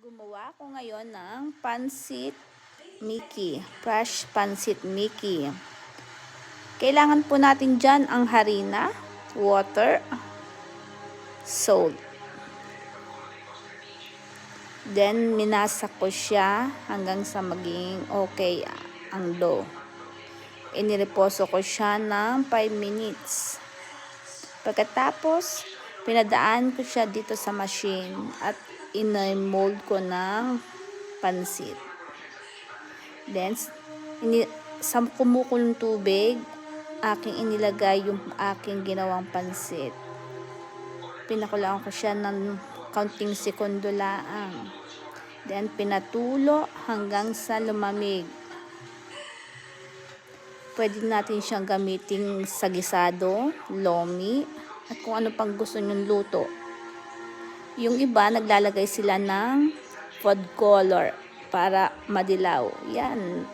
Gumawa ko ngayon ng pansit Mickey, fresh pansit Mickey. Kailangan po natin dyan ang harina, water, salt. Then, minasak ko siya hanggang sa maging okay ang dough. Inireposo ko siya ng 5 minutes. Pagkatapos, pinadaan ko siya dito sa machine at in-mold ko ng pansit. Then, sa kumukulong tubig, aking inilagay yung aking ginawang pansit. Pinakulaan ko siya ng kaunting segundo lang. Then, pinatulo hanggang sa lumamig. Pwede natin siyang gamitin sa gisado, lomi, at kung ano pang gusto nyong luto. Yung iba, naglalagay sila ng food color para madilaw. Yan,